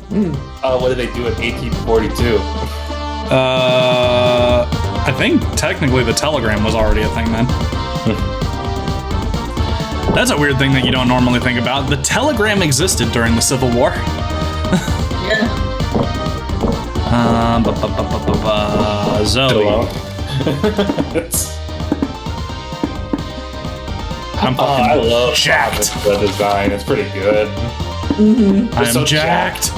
What did they do in 1842? I think technically the telegram was already a thing then. That's a weird thing that you don't normally think about. The telegram existed during the Civil War. Yeah. Zoe. I'm fucking I love jacked. the design. It's pretty good. I'm so jacked.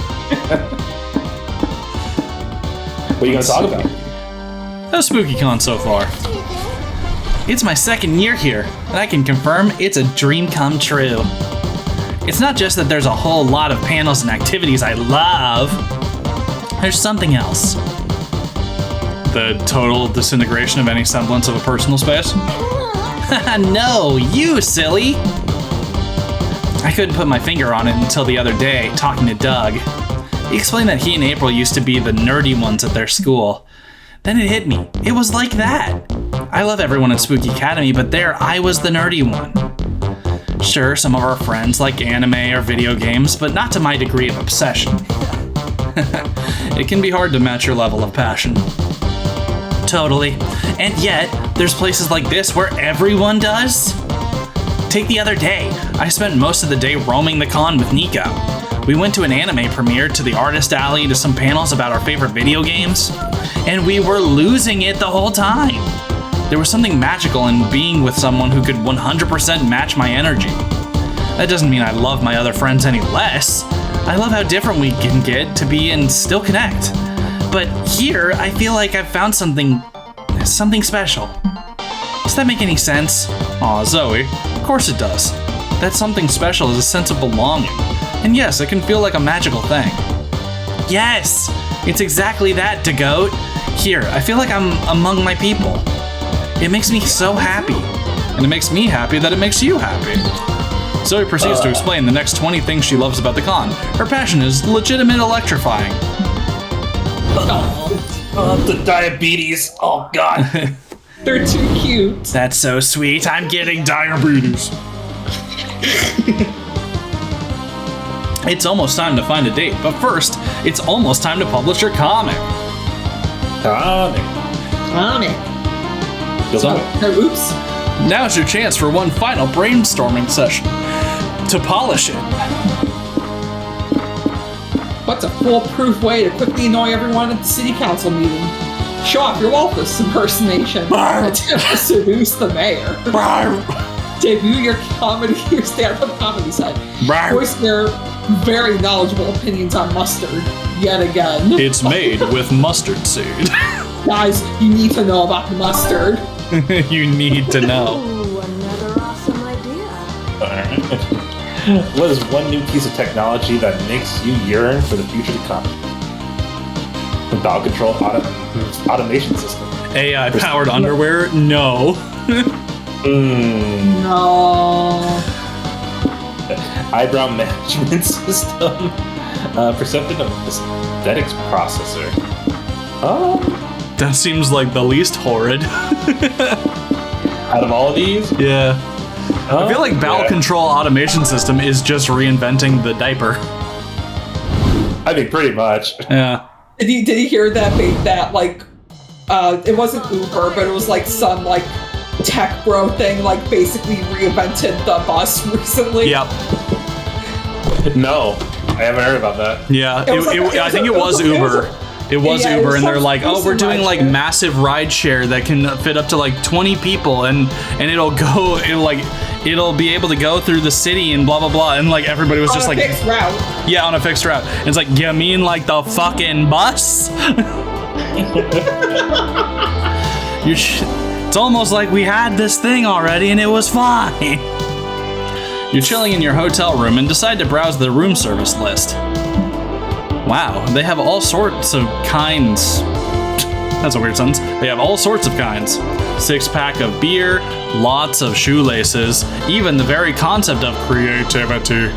What are you going to talk about? A spooky con so far. It's my second year here, and I can confirm it's a dream come true. It's not just that there's a whole lot of panels and activities I love. There's something else. The total disintegration of any semblance of a personal space? No, you silly! I couldn't put my finger on it until the other day, talking to Doug. He explained that he and April used to be the nerdy ones at their school. Then it hit me. It was like that. I love everyone at Spooky Academy, but there I was the nerdy one. Sure, some of our friends like anime or video games, but not to my degree of obsession. It can be hard to match your level of passion. Totally. And yet, there's places like this where everyone does. Take the other day. I spent most of the day roaming the con with Nico. We went to an anime premiere, to the artist alley, to some panels about our favorite video games, and we were losing it the whole time. There was something magical in being with someone who could 100% match my energy. That doesn't mean I love my other friends any less. I love how different we can get to be and still connect. But here, I feel like I've found something special. Does that make any sense? Aw, Zoe, of course it does. That something special is a sense of belonging. And yes, it can feel like a magical thing. Yes, it's exactly that, DeGoat. Here, I feel like I'm among my people. It makes me so happy. And it makes me happy that it makes you happy. Zoe proceeds to explain the next 20 things she loves about the con. Her passion is legitimate electrifying. The diabetes. Oh, God. They're too cute. That's so sweet. I'm getting diabetes. It's almost time to find a date, but first, it's almost time to publish your comic. On it. Oops. Now's your chance for one final brainstorming session to polish it. What's a foolproof way to quickly annoy everyone at the city council meeting? Show off your Walrus impersonation. Attempt to seduce the mayor. Debut your stand-up comedy set. Voice their very knowledgeable opinions on mustard yet again. It's made with mustard seed. Guys, you need to know about the mustard. You need to know. Ooh, another awesome idea. Alright. What is one new piece of technology that makes you yearn for the future to come? The dog control automation system. AI-powered underwear? No. No. Eyebrow management system. Perception of aesthetics processor. That seems like the least horrid. Out of all of these? Yeah. I feel like bowel control automation system is just reinventing the diaper. I think pretty much. Yeah. Did you hear that it wasn't Uber, but it was like some like tech bro thing, like basically reinvented the bus recently? Yep. No, I haven't heard about that. Yeah, I think it was Uber. It was Uber, and they're like, oh, we're doing like massive rideshare that can fit up to like 20 people, and it'll be able to go through the city and blah blah blah, and like everybody was just like, fixed route. Yeah, on a fixed route. And it's like, you mean like the fucking bus? It's almost like we had this thing already and it was fine. You're chilling in your hotel room and decide to browse the room service list. Wow, they have all sorts of kinds. That's a weird sentence. They have all sorts of kinds. 6-pack of beer, lots of shoelaces, even the very concept of creativity.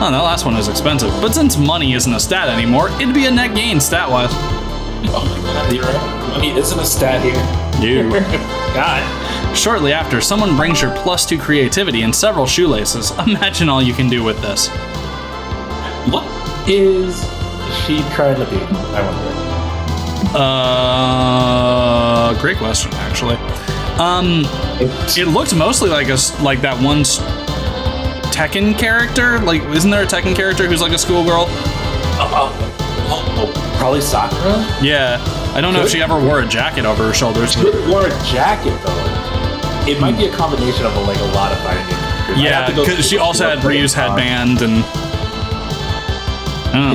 Oh, that last one is expensive, but since money isn't a stat anymore, it'd be a net gain stat-wise. Oh my god, you're right. Money isn't a stat here. You. God. Shortly after, someone brings your +2 creativity and several shoelaces. Imagine all you can do with this. What Is she trying to be? I wonder. Great question, actually. It looked mostly like that one Tekken character. Like, isn't there a Tekken character who's like a schoolgirl? Probably Sakura? Yeah. I don't know if she ever wore a jacket over her shoulders. She wore a jacket, though. It might be a combination of a lot of fighting games. Yeah, because she also had Ryu's headband and...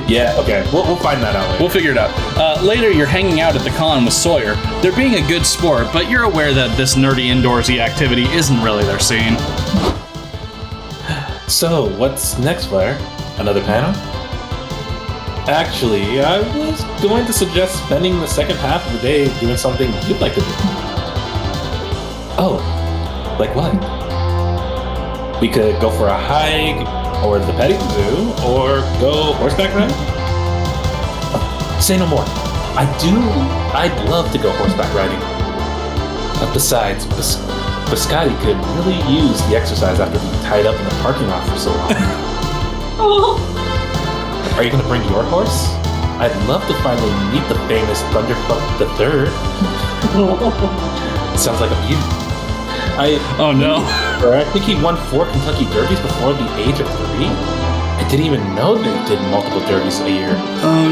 Yeah, okay. We'll find that out later. We'll figure it out. Later, you're hanging out at the con with Sawyer. They're being a good sport, but you're aware that this nerdy indoorsy activity isn't really their scene. So, what's next, Blair? Another panel? Actually, I was going to suggest spending the second half of the day doing something you'd like to do. Oh, like what? We could go for a hike, or the petting zoo, or go horseback riding? Say no more. I'd love to go horseback riding. Besides, Biscotti could really use the exercise after being tied up in the parking lot for so long. Oh. Are you going to bring your horse? I'd love to finally meet the famous Thunderfuck III. Sounds like a beauty. Oh no. I think he won 4 Kentucky Derbies before the age of 3. I didn't even know they did multiple derbies a year. Oh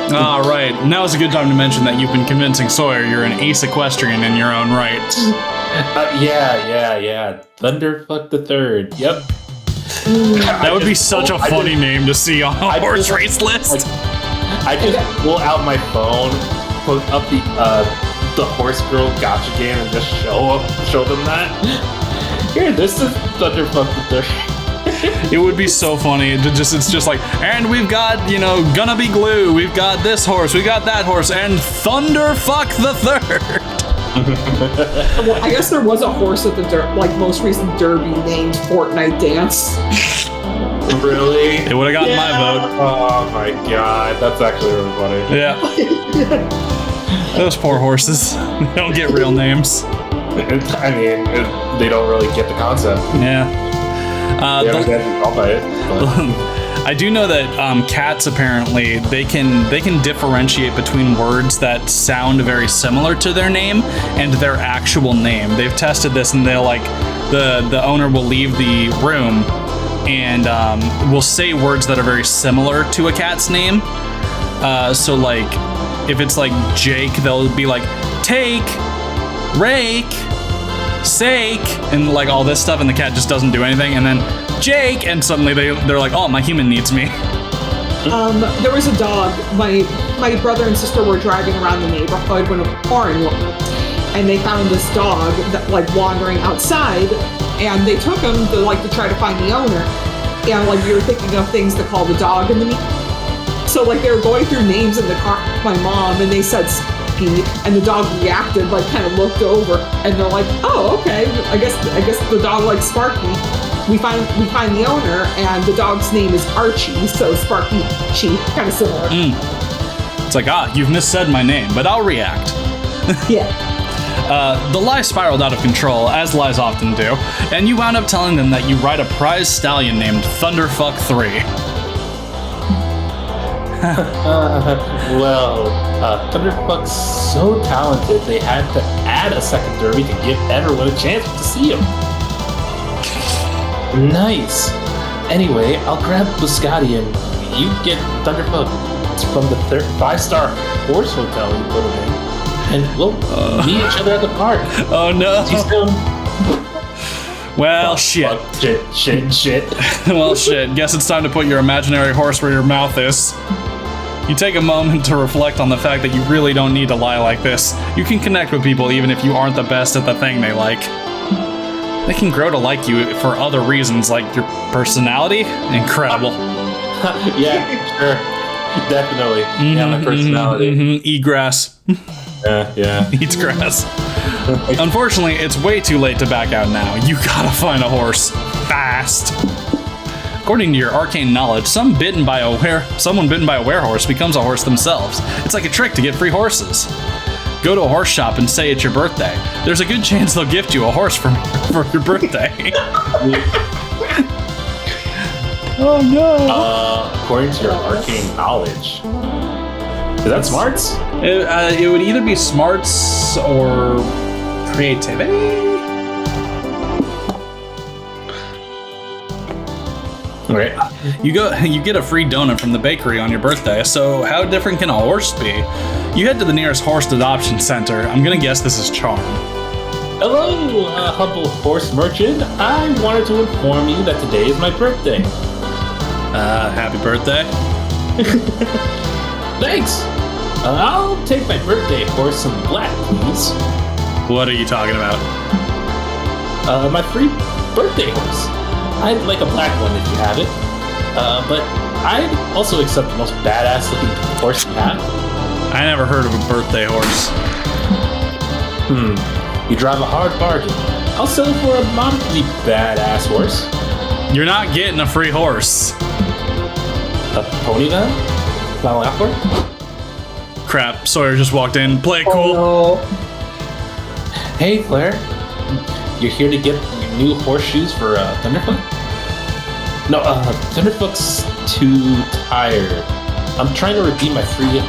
no. Right. Now's a good time to mention that you've been convincing Sawyer you're an ace equestrian in your own right. Yeah. Thunderfuck III. Yep. That would be such a funny name to see on a horse race list. I just pull out my phone, put up the horse girl gotcha game, and just show them that. Here, this is Thunderfuck III. It would be so funny. It's just like, and we've got, Gonna Be Glue, we've got this horse, we got that horse, and Thunderfuck III. Well, I guess there was a horse at the most recent Derby named Fortnite Dance. Really? It would have gotten my vote. Oh my god, that's actually really funny. Yeah. Those poor horses. They don't get real names. I mean, they don't really get the concept. Yeah. They haven't been called by it. I do know that cats apparently they can differentiate between words that sound very similar to their name and their actual name. They've tested this, and they'll the owner will leave the room and will say words that are very similar to a cat's name. So like if it's like Jake, they'll be like take, rake, sake, and like all this stuff, and the cat just doesn't do anything, and then Jake, and suddenly they're like, oh, my human needs me. There was a dog. My brother and sister were driving around the neighborhood when a barn went, and they found this dog that wandering outside, and they took him to try to find the owner, and we were thinking of things to call the dog in the meantime. So they were going through names in the car with my mom, and they said Sparky, and the dog reacted, kind of looked over, and they're like, oh, okay, I guess the dog likes Sparky. We find the owner, and the dog's name is Archie, so Sparky, kind of similar. It's like, you've missaid my name, but I'll react. Yeah. The lie spiraled out of control, as lies often do, and you wound up telling them that you ride a prize stallion named Thunderfuck III. Thunderfuck's so talented, they had to add a second derby to give everyone a chance to see him. Nice. Anyway, I'll grab Biscotti and you get Thunderfuck. It's from the 5-star horse hotel you put him in. And we'll meet each other at the park. Oh no. See you soon. Well, shit. Shit. Well, shit. Guess it's time to put your imaginary horse where your mouth is. You take a moment to reflect on the fact that you really don't need to lie like this. You can connect with people even if you aren't the best at the thing they like. They can grow to like you for other reasons, like your personality. Incredible. Yeah, sure. Definitely. Yeah, my personality. Eat grass. Yeah. Eats grass. Unfortunately, it's way too late to back out now. You gotta find a horse. Fast. According to your arcane knowledge, someone bitten by a werehorse becomes a horse themselves. It's like a trick to get free horses. Go to a horse shop and say it's your birthday. There's a good chance they'll gift you a horse for your birthday. Oh no! According to your arcane knowledge. Is that smarts? It would either be smarts or creativity. Right. You get a free donut from the bakery on your birthday. So how different can a horse be? You head to the nearest horse adoption center. I'm gonna guess this is Charm. Hello, humble horse merchant. I wanted to inform you that today is my birthday. Happy birthday. Thanks. I'll take my birthday horse in black, please. What are you talking about? My free birthday horse. I'd like a black one if you have it. But I'd also accept the most badass looking horse you have. I never heard of a birthday horse. You drive a hard bargain. I'll sell it for a moderately badass horse. You're not getting a free horse. A pony then? Not awkward? Crap, Sawyer just walked in. Play it cool. Oh, Hey, Claire. You're here to get your new horseshoes for Thunderfoot? No, Thunderfoot's too tired. I'm trying to redeem my free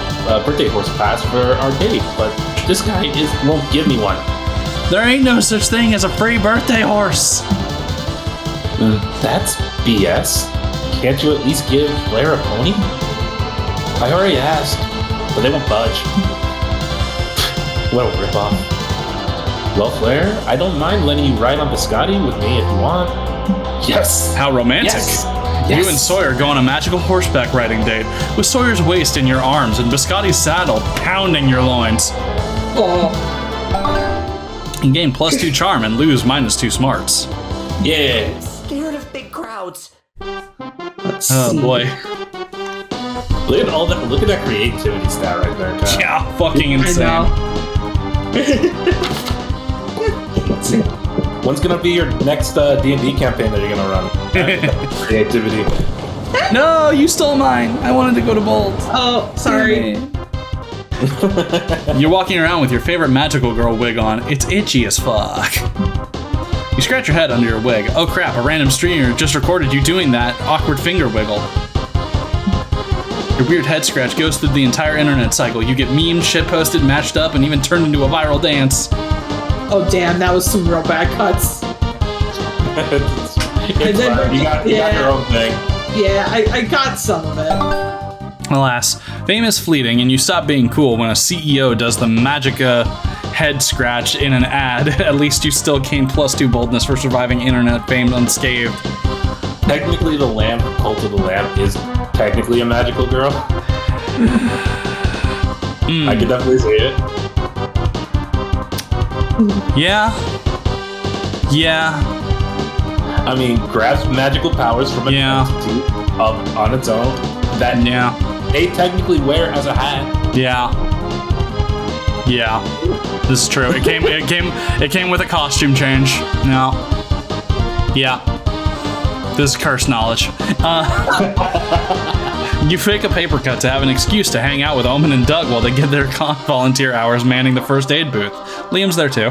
birthday horse pass for our date, but this guy won't give me one. There ain't no such thing as a free birthday horse. That's BS. Can't you at least give Claire a pony? I already asked, but they won't budge. What a ripoff. Well, Claire, I don't mind letting you ride on Biscotti with me if you want. Yes! How romantic. Yes. You and Sawyer go on a magical horseback riding date, with Sawyer's waist in your arms and Biscotti's saddle pounding your loins. oh. You gain +2 charm and lose -2 smarts. Yeah! Scared of big crowds. Let's Oh see. boy. Look at all that. Look at that creativity stat right there, Kyle. Yeah, fucking I insane. know. Let's see. When's gonna be your next D&D campaign that you're gonna run? Creativity. No, you stole mine. I wanted to go to Bold. Oh, sorry. You're walking around with your favorite magical girl wig on. It's itchy as fuck. You scratch your head under your wig. Oh crap, a random streamer just recorded you doing that awkward finger wiggle. Your weird head scratch goes through the entire internet cycle. You get memed, shitposted, matched up, and even turned into a viral dance. Oh, damn, that was some real bad cuts. It's then- fine. You got your own thing. Yeah, I got some of it. Alas, fame is fleeting, and you stop being cool when a CEO does the Magica head scratch in an ad. At least you still gain +2 boldness for surviving internet fame unscathed. Technically, the lamp, Cult of the Lamp, is technically a magical girl. I could definitely see it. Yeah. Yeah. I mean, grabs magical powers from an Yeah. entity on its own that Yeah. they technically wear as a hat. Yeah. Yeah. This is true. It came with a costume change. No. Yeah. This is cursed knowledge. You fake a paper cut to have an excuse to hang out with Omen and Doug while they get their volunteer hours manning the first aid booth. Liam's there too.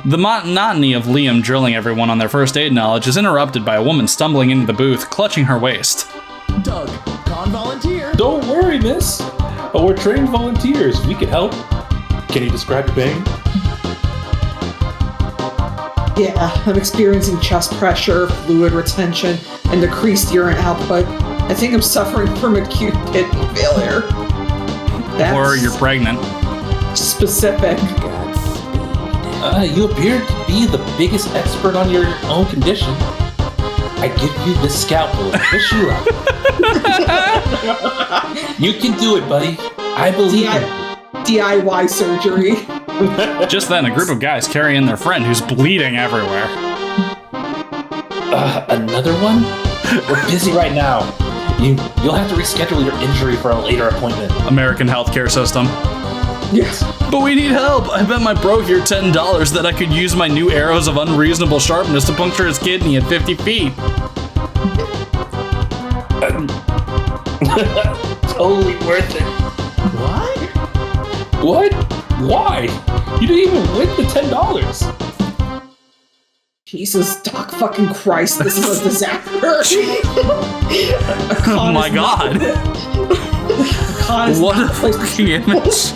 The monotony of Liam drilling everyone on their first aid knowledge is interrupted by a woman stumbling into the booth, clutching her waist. Doug, con volunteer. Don't worry, miss. We're trained volunteers. We can help. Can you describe your pain? Yeah, I'm experiencing chest pressure, fluid retention, and decreased urine output. I think I'm suffering from acute kidney failure. That's Or you're pregnant. specific. You appear to be the biggest expert on your own condition. I give you this scalpel and push you up. You can do it, buddy. I believe in you. DIY surgery. Just then, a group of guys carry in their friend who's bleeding everywhere. Another one? We're busy right now. You'll have to reschedule your injury for a later appointment. American healthcare system. Yes. But we need help. I bet my bro here $10 that I could use my new arrows of unreasonable sharpness to puncture his kidney at 50 feet. Totally worth it. What? What? Why? You didn't even win the $10. Jesus, Doc fucking Christ, this is a disaster. Oh my god. What a fucking image.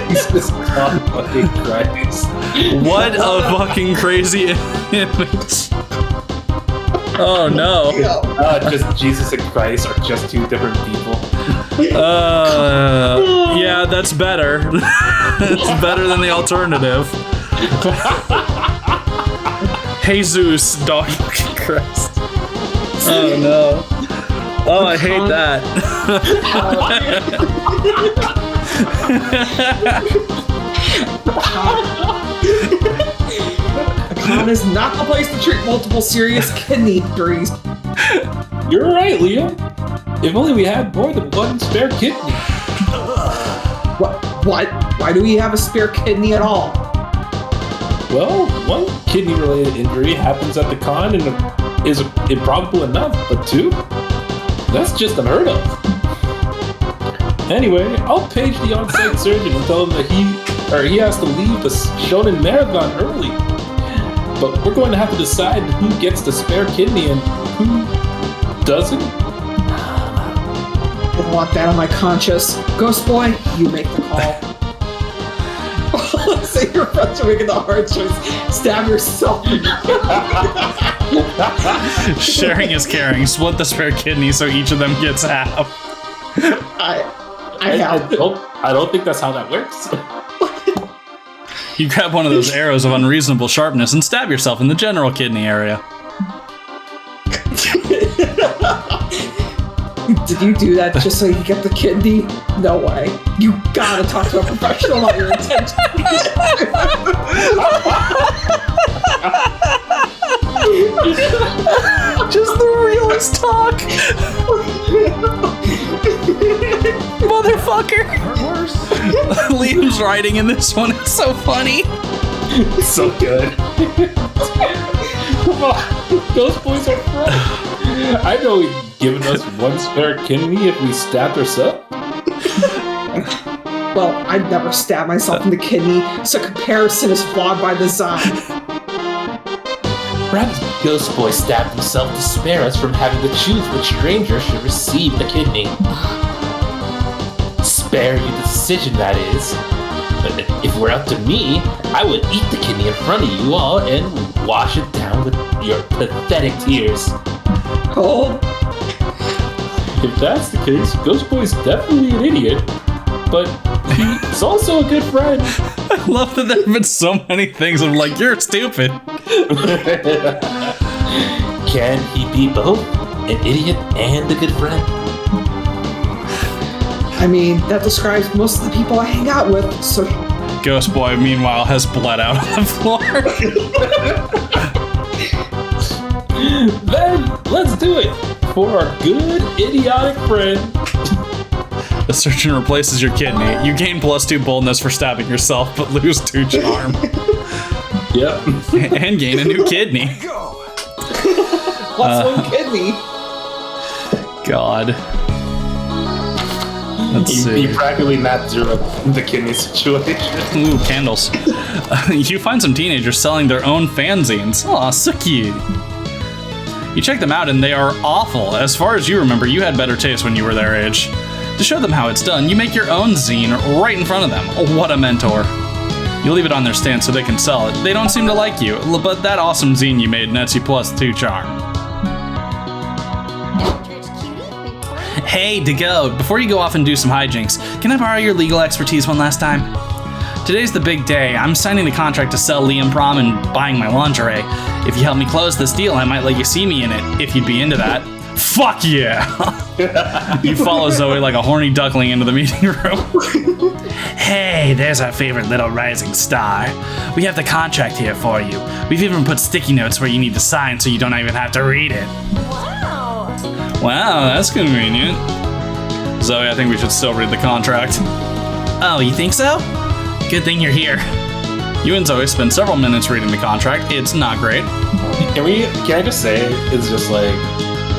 Jesus fucking Christ. What a fucking crazy image. Oh no. Just Jesus and Christ are just two different people. Yeah, that's better. It's better than the alternative. Jesus, dog fucking Christ. Oh no. Oh, I hate that. A con is not the place to treat multiple serious kidney injuries. You're right, Liam. If only we had more than one spare kidney. What? Why do we have a spare kidney at all? Well, one kidney-related injury happens at the con and is improbable enough, but two? That's just unheard of. Anyway, I'll page the on-site surgeon and tell him that he has to leave the Shonen Marathon early. But we're going to have to decide who gets the spare kidney and who doesn't. I don't want that on my conscience. Ghost Boy, you make the call. Say your friends are making the hard choice. Stab yourself. Sharing is caring. Split the spare kidney so each of them gets half. I don't think that's how that works. You grab one of those arrows of unreasonable sharpness and stab yourself in the general kidney area. Did you do that just so you could get the kidney? No way. You gotta talk to a professional about your intentions. Just the realest talk. Motherfucker. Worse. Liam's writing in this one. It's so funny. It's so good. Come on, those boys are friends. I know he's giving us one spare kidney if we stabbed ourselves. Well, I'd never stab myself in the kidney, so comparison is flawed by design. Perhaps Ghost Boy stabbed himself to spare us from having to choose which stranger should receive the kidney. Spare you the decision, that is. But if it were up to me, I would eat the kidney in front of you all and wash it down with your pathetic tears. Oh, If that's the case, Ghost Boy's definitely an idiot, but he's also a good friend. I love that there have been so many things of like, you're stupid. Can he be both an idiot and a good friend? I mean, that describes most of the people I hang out with, so... Ghost Boy, meanwhile, has bled out on the floor. Then, let's do it for our good, idiotic friend. The surgeon replaces your kidney. You gain +2 boldness for stabbing yourself, but lose 2 charm. Yep. And gain a new kidney. Plus one kidney. God. Let's He see. practically not zero the kidney situation. Ooh, candles. You find some teenagers selling their own fanzines. Aw, so cute. You check them out and they are awful. As far as you remember, you had better taste when you were their age. To show them how it's done, you make your own zine right in front of them. What a mentor. You leave it on their stand so they can sell it. They don't seem to like you, but that awesome zine you made nets you +2 charm. Hey, Dago, before you go off and do some hijinks, can I borrow your legal expertise one last time? Today's the big day. I'm signing the contract to sell Liam Prom and buying my lingerie. If you help me close this deal, I might let you see me in it, if you'd be into that. Fuck yeah! You follow Zoe like a horny duckling into the meeting room. Hey, there's our favorite little rising star. We have the contract here for you. We've even put sticky notes where you need to sign so you don't even have to read it. Wow, that's convenient. Zoe, I think we should still read the contract. Oh, you think so? Good thing you're here. You and Zoe spend several minutes reading the contract. It's not great. Can I just say, it's just like,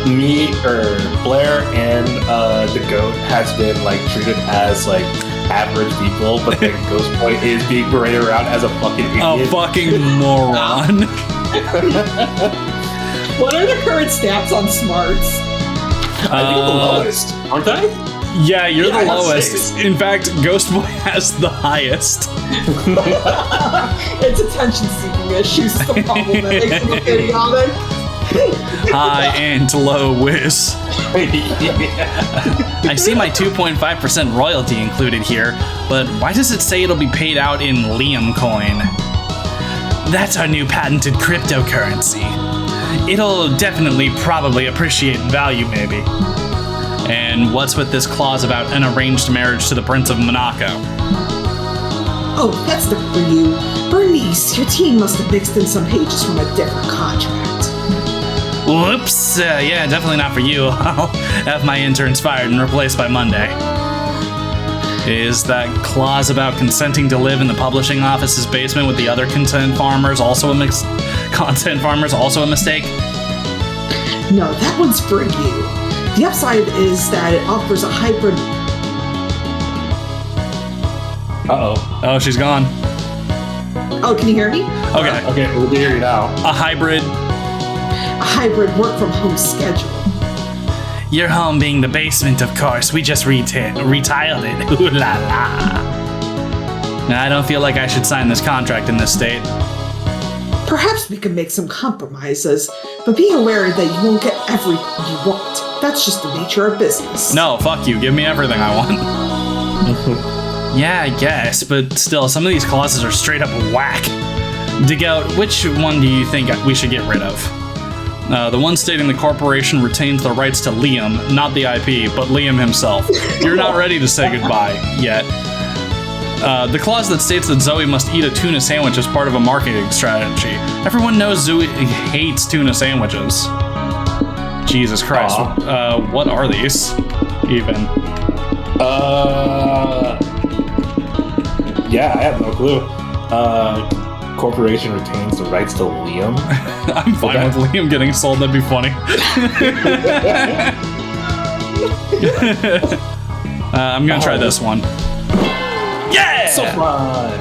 me, or Blair and the goat has been like treated as like average people, but then Ghost Boy is being paraded around as a fucking idiot. A fucking moron. What are the current stats on smarts? I think the lowest, aren't I? Yeah, you're Yeah, I the have lowest. 6. In fact, Ghost Boy has the highest. It's attention-seeking issues is the problem that makes it idiotic. High and low whiz. I see my 2.5% royalty included here, but why does it say it'll be paid out in Liam coin? That's our new patented cryptocurrency. It'll definitely probably appreciate in value, maybe. And what's with this clause about an arranged marriage to the Prince of Monaco? Oh, that's different for you. Bernice, your team must have mixed in some pages from a different contract. Whoops, yeah, definitely not for you. I'll have my interns fired and replaced by Monday. Is that clause about consenting to live in the publishing office's basement with the other content farmers also a mistake? No, that one's for you. The upside is that it offers a hybrid. Uh-oh. Oh, she's gone. Oh, can you hear me? Okay, Okay, we'll be here now. a hybrid. A hybrid work from home schedule. Your home being the basement, of course. We just retiled it. Ooh la la. I don't feel like I should sign this contract in this state. Perhaps we can make some compromises, but be aware that you won't get everything you want. That's just the nature of business. No, fuck you. Give me everything I want. Yeah, I guess, but still, some of these clauses are straight up whack. Dig out, which one do you think we should get rid of? The one stating the corporation retains the rights to Liam, not the IP, but Liam himself. You're not ready to say goodbye yet. The clause that states that Zoe must eat a tuna sandwich as part of a marketing strategy. Everyone knows Zoe hates tuna sandwiches. Jesus Christ. What are these, even? Yeah, I have no clue. Corporation retains the rights to Liam. I'm fine with Liam getting sold, that'd be funny. I'm gonna try this one. Yeah! So fun.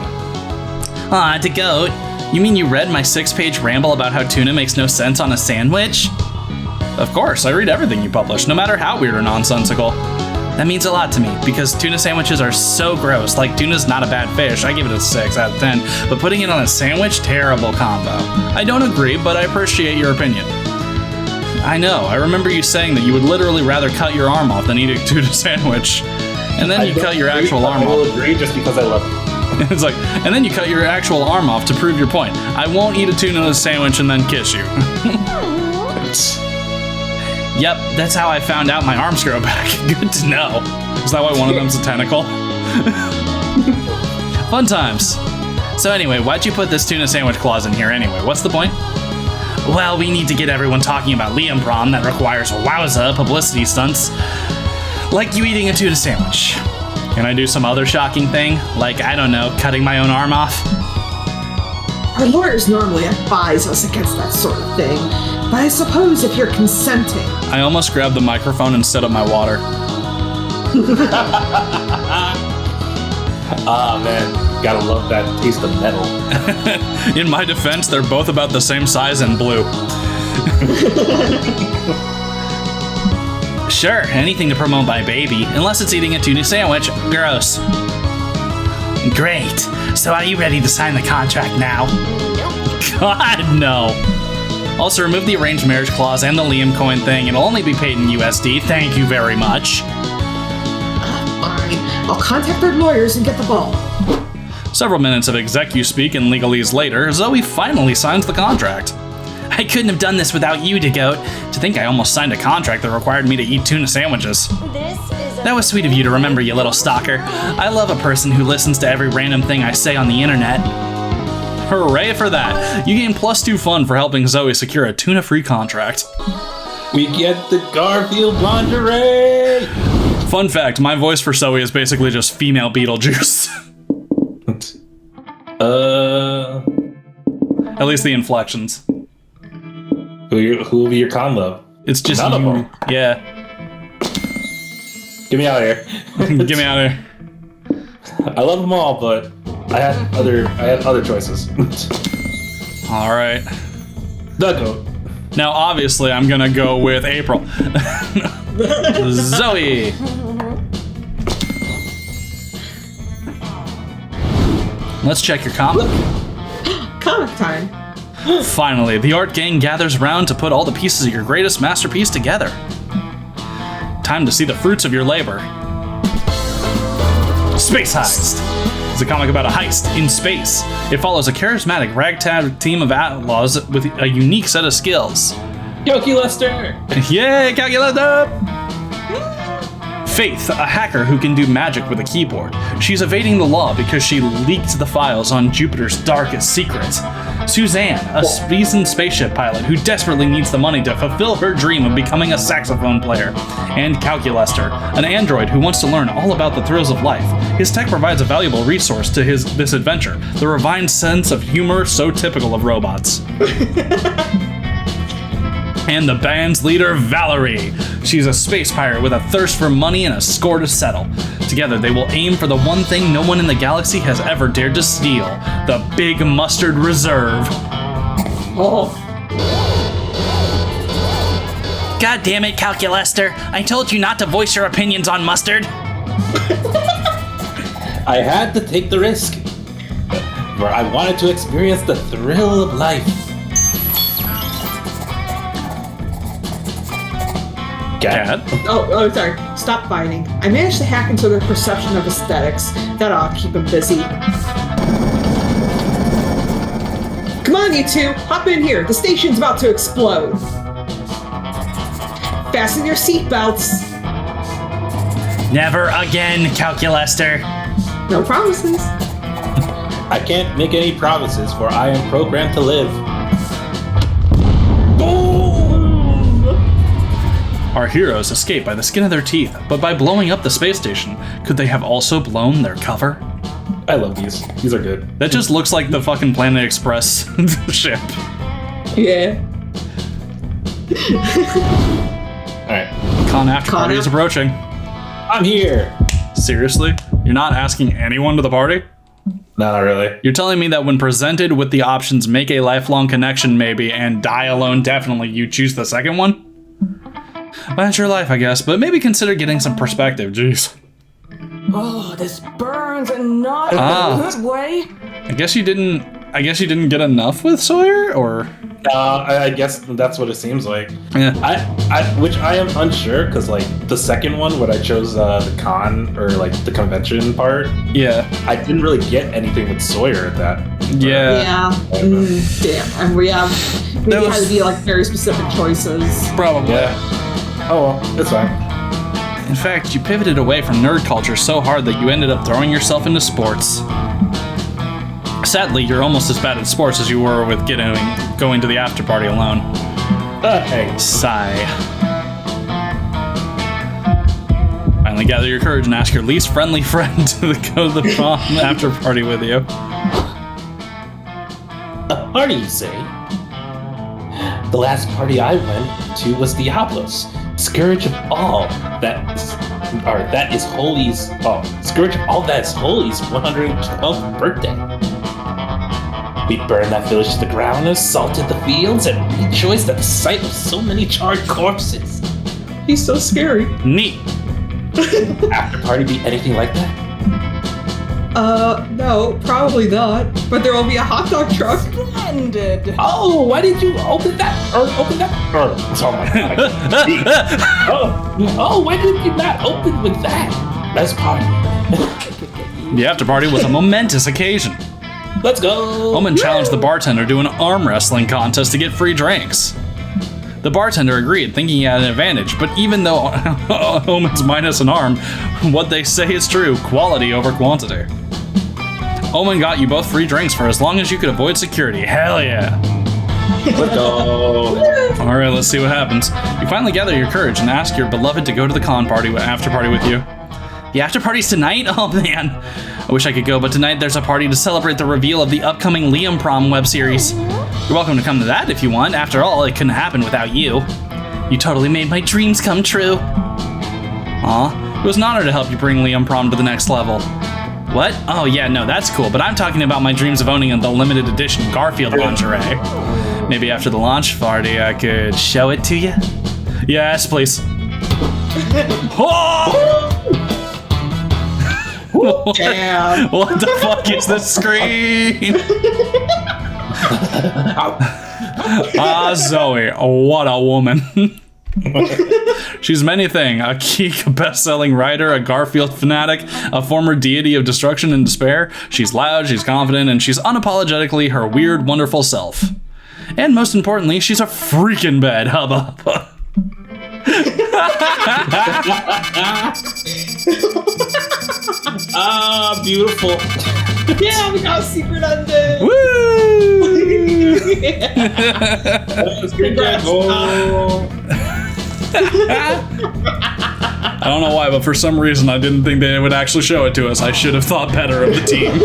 Aw, to goat. You mean you read my 6-page ramble about how tuna makes no sense on a sandwich? Of course, I read everything you publish, no matter how weird or nonsensical. That means a lot to me, because tuna sandwiches are so gross. Like, tuna's not a bad fish, I give it a 6 out of 10, but putting it on a sandwich, terrible combo. I don't agree, but I appreciate your opinion. I know, I remember you saying that you would literally rather cut your arm off than eat a tuna sandwich. And then you cut your actual arm I will off. agree just because I love you. It's like, and then you cut your actual arm off to prove your point. I won't eat a tuna sandwich and then kiss you. Yep, that's how I found out my arms grow back. Good to know. Is that why one of them's a tentacle? Fun times. So anyway, why'd you put this tuna sandwich clause in here anyway? What's the point? Well, we need to get everyone talking about Liam Prom that requires wowza publicity stunts. Like you eating a tuna sandwich. Can I do some other shocking thing? Like, I don't know, cutting my own arm off? Our lawyers normally advise us against that sort of thing, but I suppose if you're consenting. I almost grabbed the microphone instead of my water. Ah, man. Gotta love that taste of metal. In my defense, they're both about the same size and blue. Sure, anything to promote my baby, unless it's eating a tuna sandwich. Gross. Great. So are you ready to sign the contract now? God, no. Also, remove the arranged marriage clause and the Liam coin thing. It'll only be paid in USD. Thank you very much. Fine. I'll contact our lawyers and get the ball. Several minutes of execu speak and legalese later, Zoe finally signs the contract. I couldn't have done this without you, Digoat. To think I almost signed a contract that required me to eat tuna sandwiches. That was sweet of you to remember, you little stalker. I love a person who listens to every random thing I say on the internet. Hooray for that! You gain +2 fun for helping Zoe secure a tuna-free contract. We get the Garfield lingerie! Fun fact, my voice for Zoe is basically just female Beetlejuice. At least the inflections. Who will be your con love? It's just None of you. them. Yeah. Get me out of here. Get me out of here. I love them all, but I had other choices. All right. The goat. Now, obviously, I'm gonna go with April. Zoe. Let's check your comic. Comic time. Finally, the art gang gathers round to put all the pieces of your greatest masterpiece together. Time to see the fruits of your labor. Space Heist. It's a comic about a heist in space. It follows a charismatic ragtag team of outlaws with a unique set of skills. Calculaster! Yay, calculator! Faith, a hacker who can do magic with a keyboard. She's evading the law because she leaked the files on Jupiter's darkest secrets. Suzanne, a seasoned spaceship pilot who desperately needs the money to fulfill her dream of becoming a saxophone player. And Calculaster, an android who wants to learn all about the thrills of life. His tech provides a valuable resource to this adventure, the refined sense of humor so typical of robots. And the band's leader, Valerie. She's a space pirate with a thirst for money and a score to settle. Together, they will aim for the one thing no one in the galaxy has ever dared to steal, the Big Mustard Reserve. Oh. God damn it, Calculaster. I told you not to voice your opinions on mustard. I had to take the risk, for I wanted to experience the thrill of life. Dad? Oh, sorry. Stop fighting. I managed to hack into their perception of aesthetics. That ought to keep them busy. Come on, you two. Hop in here. The station's about to explode. Fasten your seatbelts. Never again, Calculaster. No promises. I can't make any promises, for I am programmed to live. Our heroes escape by the skin of their teeth, but by blowing up the space station, could they have also blown their cover? I love these. These are good. That just looks like the fucking Planet Express ship. Yeah. Alright. Con after party is approaching. I'm here! Seriously? You're not asking anyone to the party? No, not really. You're telling me that when presented with the options make a lifelong connection maybe and die alone definitely, you choose the second one? Well, that's your life, I guess, but maybe consider getting some perspective, jeez. Oh, this burns and not in a good way. I guess you didn't get enough with Sawyer, or? I guess that's what it seems like. Yeah. Which I am unsure, because like the second one, when I chose the con or like the convention part, Yeah. I didn't really get anything with Sawyer at that. Yeah. Damn. And we have maybe had to be like very specific choices. Probably. Yeah. Oh well, it's fine. In fact, you pivoted away from nerd culture so hard that you ended up throwing yourself into sports. Sadly, you're almost as bad at sports as you were with going to the after party alone. Hey. Sigh. Finally gather your courage and ask your least friendly friend to go to the prom after party with you. A party, you say? The last party I went to was Diablo's, Scourge of all that is Holy's. Scourge of all that is Holy's 112th birthday. We burned that village to the ground, assaulted the fields, and rejoiced at the sight of so many charred corpses. He's so scary. Neat. After party be anything like that? No, probably not. But there will be a hot dog truck. Splendid. Oh, why did you open that? Oh my god. Oh, why did you not open with that? Let's party. The after party was a momentous occasion. Let's go. Omen challenged the bartender to an arm wrestling contest to get free drinks. The bartender agreed, thinking he had an advantage, but even though Omen's minus an arm, what they say is true, quality over quantity. Omen got you both free drinks for as long as you could avoid security. Hell yeah. Let's go. Alright, let's see what happens. You finally gather your courage and ask your beloved to go to the con party after party with you. The after party's tonight? Oh man. I wish I could go, but tonight there's a party to celebrate the reveal of the upcoming Liam Prom web series. You're welcome to come to that if you want. After all, it couldn't happen without you. You totally made my dreams come true. Aw, it was an honor to help you bring Liam Prom to the next level. What? Oh yeah, no, that's cool, but I'm talking about my dreams of owning the limited edition Garfield lingerie. Maybe after the launch party, I could show it to you? Yes, please. Oh! Damn. What the fuck is the screen? Zoe, what a woman. She's many things: a geek, a best-selling writer, a Garfield fanatic, a former deity of destruction and despair. She's loud, she's confident, and she's unapologetically her weird, wonderful self. And most importantly, she's a freaking bad hubba. Beautiful. Yeah, we got a secret ending. Woo! Congrats, I don't know why, but for some reason I didn't think they would actually show it to us. I should have thought better of the team.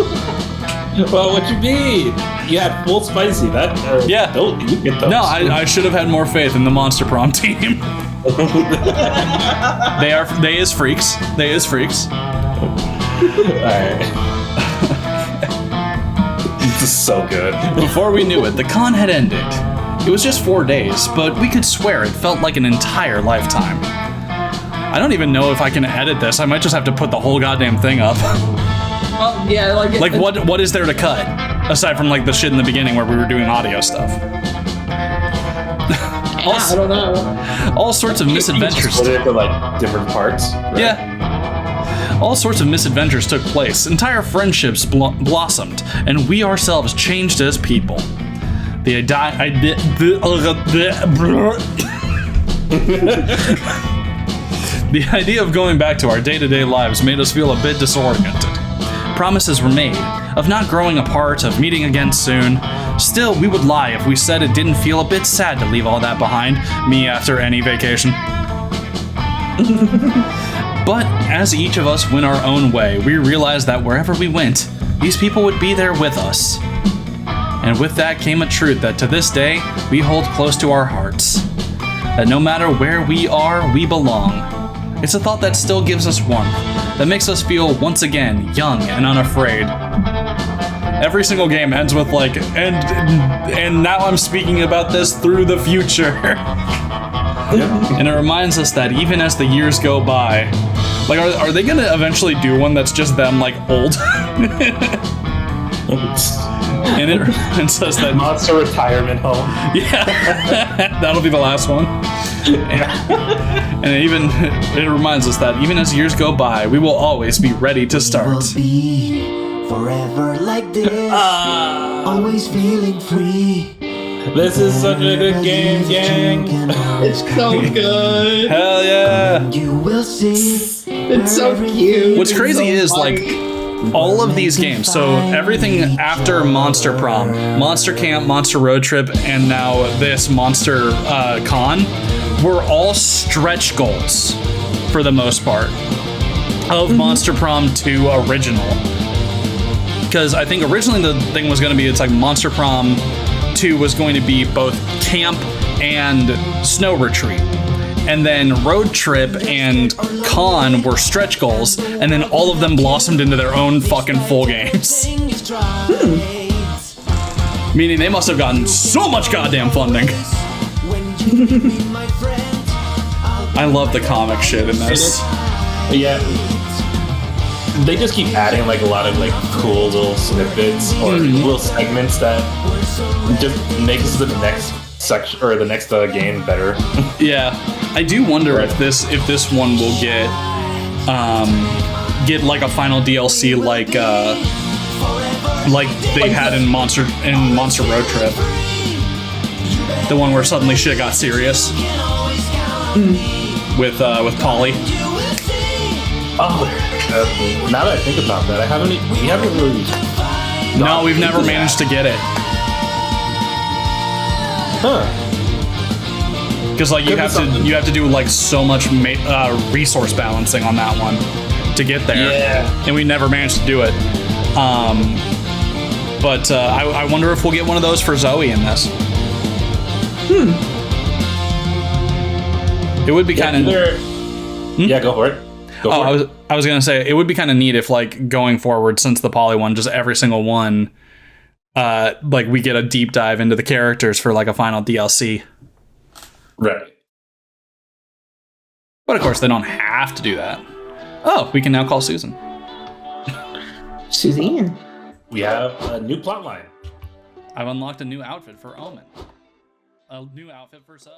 Well, what you mean? You had full spicy. Yeah. You get those. No, I should have had more faith in the Monster Prom team. They is freaks. They is freaks. Alright. This is so good. Before we knew it, the con had ended. It was just 4 days, but we could swear it felt like an entire lifetime. I don't even know if I can edit this. I might just have to put the whole goddamn thing up. Yeah, like what is there to cut aside from like the shit in the beginning where we were doing audio stuff? I don't know. All sorts of misadventures. Split it into like different parts. Right? Yeah. All sorts of misadventures took place. Entire friendships blossomed, and we ourselves changed as people. The idea of going back to our day-to-day lives made us feel a bit disoriented. Promises were made of not growing apart, of meeting again soon. Still, we would lie if we said it didn't feel a bit sad to leave all that behind, me after any vacation. But as each of us went our own way, we realized that wherever we went, these people would be there with us. And with that came a truth that to this day, we hold close to our hearts. That no matter where we are, we belong. It's a thought that still gives us warmth, that makes us feel once again young and unafraid. Every single game ends with like, and now I'm speaking about this through the future. And it reminds us that even as the years go by, like, are they gonna eventually do one that's just them like old? And it says that Monster retirement home. Yeah, that'll be the last one. And it reminds us that even as years go by, we will always be ready to start. We'll be forever like this, always feeling free. This is such a good game, gang. It's so good. Hell yeah! You will see. It's so cute. What's crazy It's is so like all of these games. So everything after Monster Prom, Monster Camp, Monster Road Trip, and now this Monster Con were all stretch goals for the most part of Monster Prom 2 original. Because I think originally the thing was going to be, it's like Monster Prom 2 was going to be both camp and snow retreat. And then Road Trip and Con were stretch goals, and then all of them blossomed into their own fucking full games. Meaning they must have gotten so much goddamn funding. I love the comic shit in this. Yeah. They just keep adding like a lot of like cool little snippets or little segments that just makes the next section or the next game better. Yeah, I do wonder if this one will get like a final DLC like they had in Monster Road Trip, the one where suddenly shit got serious with Polly. Oh. Now that I think about that, we haven't really. No, we've never managed to get it. Huh? Because like you have to do like so much resource balancing on that one to get there. Yeah. And we never managed to do it. But I wonder if we'll get one of those for Zoe in this. It would be kind of. Yeah, go for it. I was gonna say it would be kind of neat if like going forward, since the Poly one, just every single one like we get a deep dive into the characters for like a final DLC. Right. But of course, they don't have to do that. Oh, we can now call Susan. Suzanne. We have a new plot line. I've unlocked a new outfit for Omen. A new outfit for Zoe.